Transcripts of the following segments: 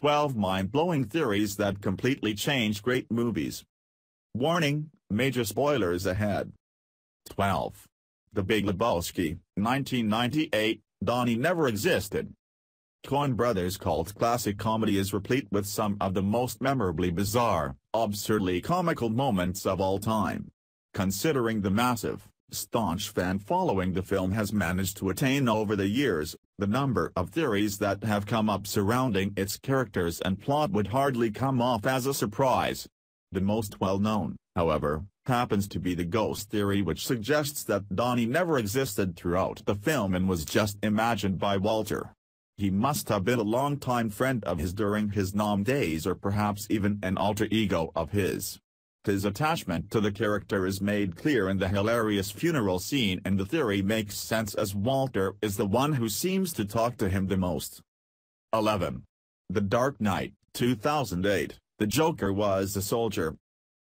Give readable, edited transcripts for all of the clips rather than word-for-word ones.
12 mind-blowing theories that completely change great movies. Warning, major spoilers ahead. 12. The Big Lebowski, 1998, Donnie never existed. Coen Brothers' cult classic comedy is replete with some of the most memorably bizarre, absurdly comical moments of all time. Considering the massive, staunch fan following the film has managed to attain over the years, the number of theories that have come up surrounding its characters and plot would hardly come off as a surprise. The most well-known, however, happens to be the ghost theory, which suggests that Donnie never existed throughout the film and was just imagined by Walter. He must have been a longtime friend of his during his Nam days, or perhaps even an alter ego of his. His attachment to the character is made clear in the hilarious funeral scene, and the theory makes sense as Walter is the one who seems to talk to him the most. 11. The Dark Knight, 2008, the Joker was a soldier.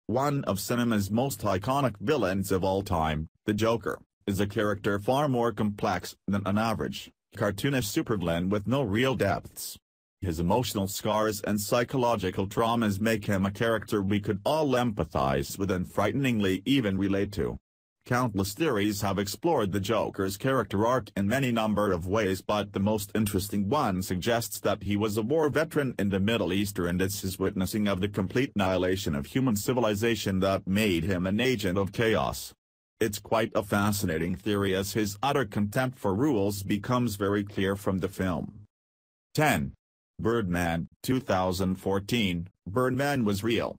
One of cinema's most iconic villains of all time, the Joker, is a character far more complex than an average, cartoonish supervillain with no real depths. His emotional scars and psychological traumas make him a character we could all empathize with and frighteningly even relate to. Countless theories have explored the Joker's character arc in many number of ways, but the most interesting one suggests that he was a war veteran in the Middle East, and it's his witnessing of the complete annihilation of human civilization that made him an agent of chaos. It's quite a fascinating theory, as his utter contempt for rules becomes very clear from the film. 10. Birdman, 2014, Birdman was real.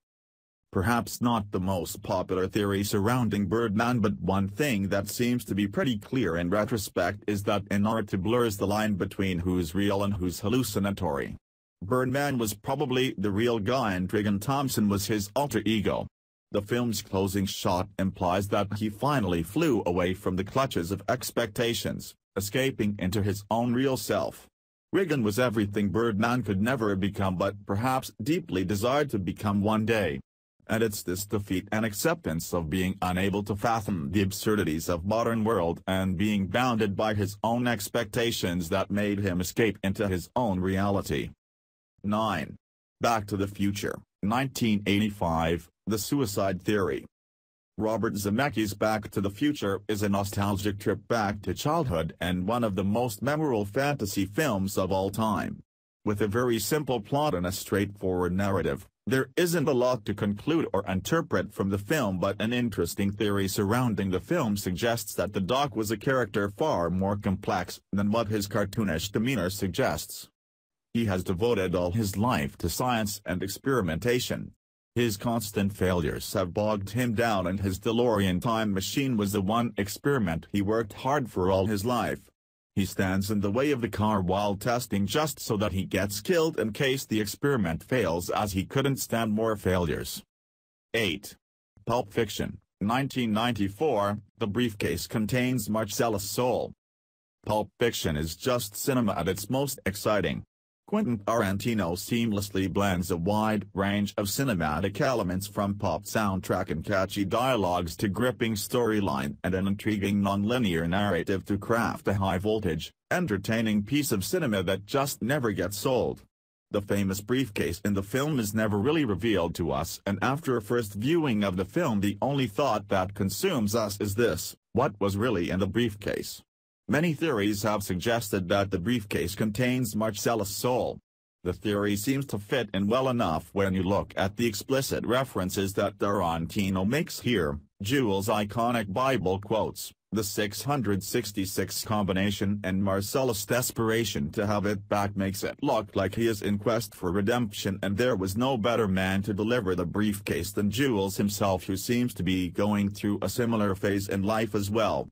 Perhaps not the most popular theory surrounding Birdman, but one thing that seems to be pretty clear in retrospect is that in art to blurs the line between who's real and who's hallucinatory. Birdman was probably the real guy and Trigon Thompson was his alter ego. The film's closing shot implies that he finally flew away from the clutches of expectations, escaping into his own real self. Regan was everything Birdman could never become, but perhaps deeply desired to become one day. And it's this defeat and acceptance of being unable to fathom the absurdities of modern world and being bounded by his own expectations that made him escape into his own reality. 9. Back to the Future, 1985, The Suicide Theory. Robert Zemeckis' Back to the Future is a nostalgic trip back to childhood and one of the most memorable fantasy films of all time. With a very simple plot and a straightforward narrative, there isn't a lot to conclude or interpret from the film, but an interesting theory surrounding the film suggests that the Doc was a character far more complex than what his cartoonish demeanor suggests. He has devoted all his life to science and experimentation. His constant failures have bogged him down, and his DeLorean time machine was the one experiment he worked hard for all his life. He stands in the way of the car while testing just so that he gets killed in case the experiment fails, as he couldn't stand more failures. 8. Pulp Fiction, 1994, The Briefcase contains Marcellus Soul. Pulp Fiction is just cinema at its most exciting. Quentin Tarantino seamlessly blends a wide range of cinematic elements, from pop soundtrack and catchy dialogues to gripping storyline and an intriguing non-linear narrative to craft a high-voltage, entertaining piece of cinema that just never gets old. The famous briefcase in the film is never really revealed to us, and after a first viewing of the film the only thought that consumes us is this: what was really in the briefcase? Many theories have suggested that the briefcase contains Marcellus Soul. The theory seems to fit in well enough when you look at the explicit references that Tarantino makes here. Jules' iconic Bible quotes, the 666 combination, and Marcellus' desperation to have it back makes it look like he is in quest for redemption, and there was no better man to deliver the briefcase than Jules himself, who seems to be going through a similar phase in life as well.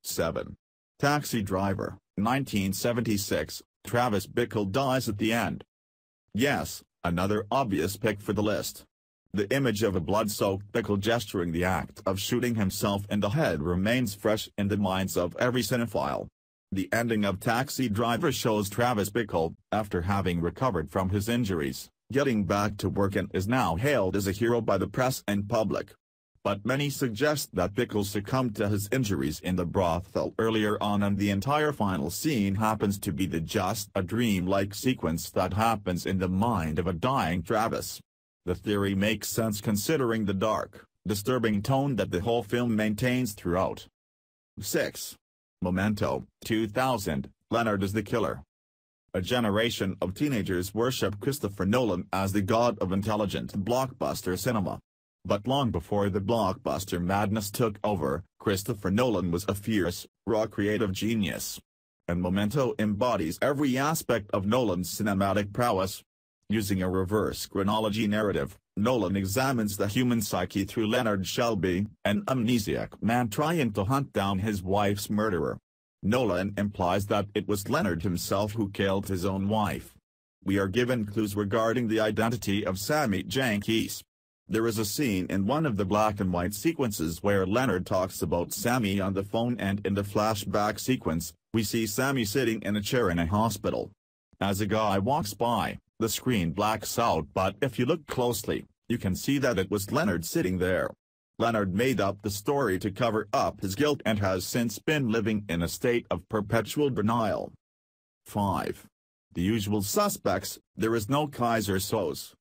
7. Taxi Driver, 1976, Travis Bickle dies at the end. Yes, another obvious pick for the list. The image of a blood-soaked Bickle gesturing the act of shooting himself in the head remains fresh in the minds of every cinephile. The ending of Taxi Driver shows Travis Bickle, after having recovered from his injuries, getting back to work and is now hailed as a hero by the press and public. but many suggest that Pickles succumbed to his injuries in the brothel earlier on, and the entire final scene happens to be just a dream-like sequence that happens in the mind of a dying Travis. The theory makes sense considering the dark, disturbing tone that the whole film maintains throughout. 6. Memento, 2000, Leonard is the killer. A generation of teenagers worship Christopher Nolan as the god of intelligent blockbuster cinema. But long before the blockbuster madness took over, Christopher Nolan was a fierce, raw creative genius. And Memento embodies every aspect of Nolan's cinematic prowess. Using a reverse chronology narrative, Nolan examines the human psyche through Leonard Shelby, an amnesiac man trying to hunt down his wife's murderer. Nolan implies that it was Leonard himself who killed his own wife. We are given clues regarding the identity of Sammy Jenkins. There is a scene in one of the black and white sequences where Leonard talks about Sammy on the phone, and in the flashback sequence, we see Sammy sitting in a chair in a hospital. As a guy walks by, the screen blacks out, but if you look closely, you can see that it was Leonard sitting there. Leonard made up the story to cover up his guilt and has since been living in a state of perpetual denial. 5. The Usual Suspects, There is no Keyser Söze.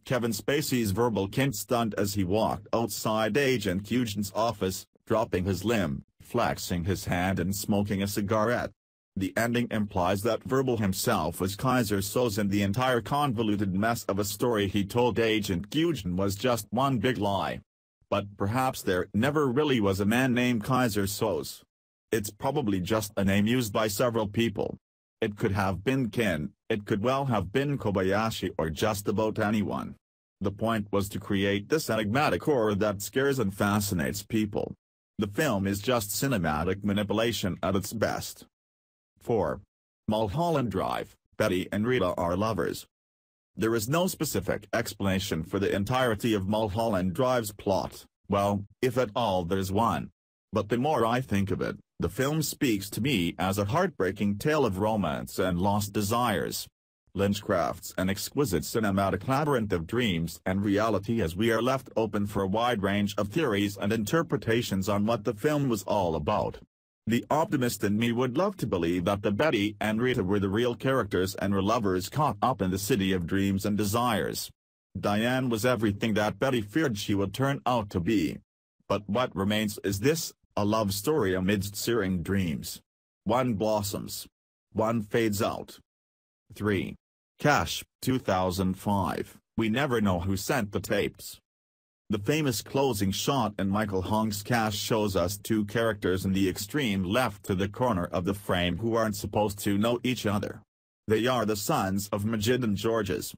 Kevin Spacey's verbal kink stunned as he walked outside Agent Hugen's office, dropping his limb, flexing his hand and smoking a cigarette. The ending implies that Verbal himself was Keyser Söze, and the entire convoluted mess of a story he told Agent Hugen was just one big lie. But perhaps there never really was a man named Keyser Söze. It's probably just a name used by several people. It could have been Ken, it could well have been Kobayashi, or just about anyone. The point was to create this enigmatic horror that scares and fascinates people. The film is just cinematic manipulation at its best. 4. Mulholland Drive, Betty and Rita are lovers. There is no specific explanation for the entirety of Mulholland Drive's plot, well, if at all there's one. But the more I think of it, the film speaks to me as a heartbreaking tale of romance and lost desires. Lynch crafts an exquisite cinematic labyrinth of dreams and reality as we are left open for a wide range of theories and interpretations on what the film was all about. The optimist in me would love to believe that the Betty and Rita were the real characters and were lovers caught up in the city of dreams and desires. Diane was everything that Betty feared she would turn out to be. But what remains is this, a love story amidst searing dreams. One blossoms. One fades out. 3. Cash, 2005, We never know who sent the tapes. The famous closing shot in Michael Hong's Cash shows us two characters in the extreme left to the corner of the frame who aren't supposed to know each other. They are the sons of Majid and Georges.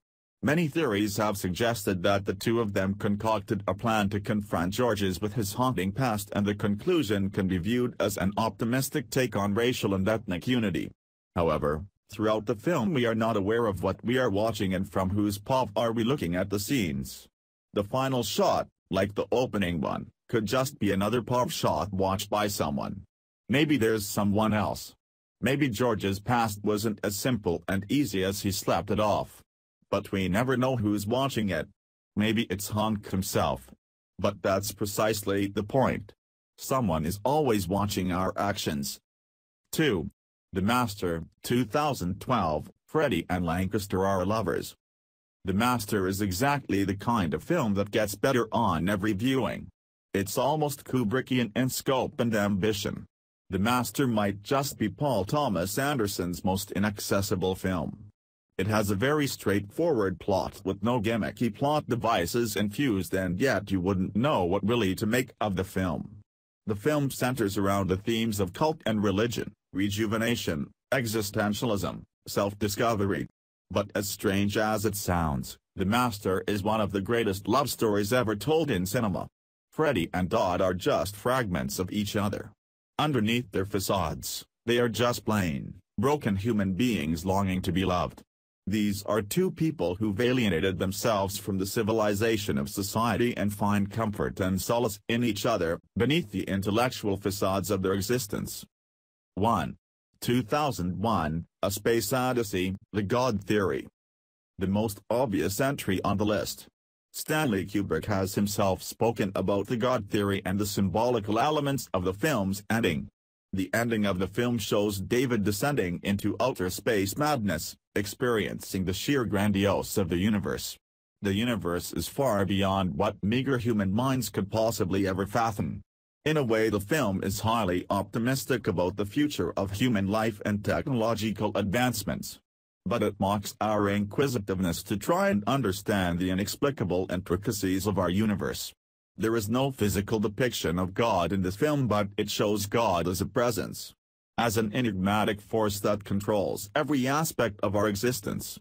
Many theories have suggested that the two of them concocted a plan to confront Georges with his haunting past, and the conclusion can be viewed as an optimistic take on racial and ethnic unity. However, throughout the film we are not aware of what we are watching and from whose POV are we looking at the scenes. The final shot, like the opening one, could just be another POV shot watched by someone. Maybe there's someone else. Maybe George's past wasn't as simple and easy as he slapped it off. But we never know who's watching it. Maybe it's Hong himself. But that's precisely the point. Someone is always watching our actions. 2. The Master, 2012, Freddie and Lancaster are lovers. The Master is exactly the kind of film that gets better on every viewing. It's almost Kubrickian in scope and ambition. The Master might just be Paul Thomas Anderson's most inaccessible film. It has a very straightforward plot with no gimmicky plot devices infused, and yet you wouldn't know what really to make of the film. The film centers around the themes of cult and religion, rejuvenation, existentialism, self-discovery. But as strange as it sounds, The Master is one of the greatest love stories ever told in cinema. Freddie and Dodd are just fragments of each other. Underneath their facades, they are just plain, broken human beings longing to be loved. These are two people who've alienated themselves from the civilization of society and find comfort and solace in each other, beneath the intellectual facades of their existence. 1. 2001, A Space Odyssey, The God Theory. The most obvious entry on the list. Stanley Kubrick has himself spoken about the God theory and the symbolical elements of the film's ending. The ending of the film shows David descending into outer space madness, experiencing the sheer grandiose of the universe. The universe is far beyond what meager human minds could possibly ever fathom. In a way, the film is highly optimistic about the future of human life and technological advancements. But it mocks our inquisitiveness to try and understand the inexplicable intricacies of our universe. There is no physical depiction of God in this film, but it shows God as a presence, as an enigmatic force that controls every aspect of our existence.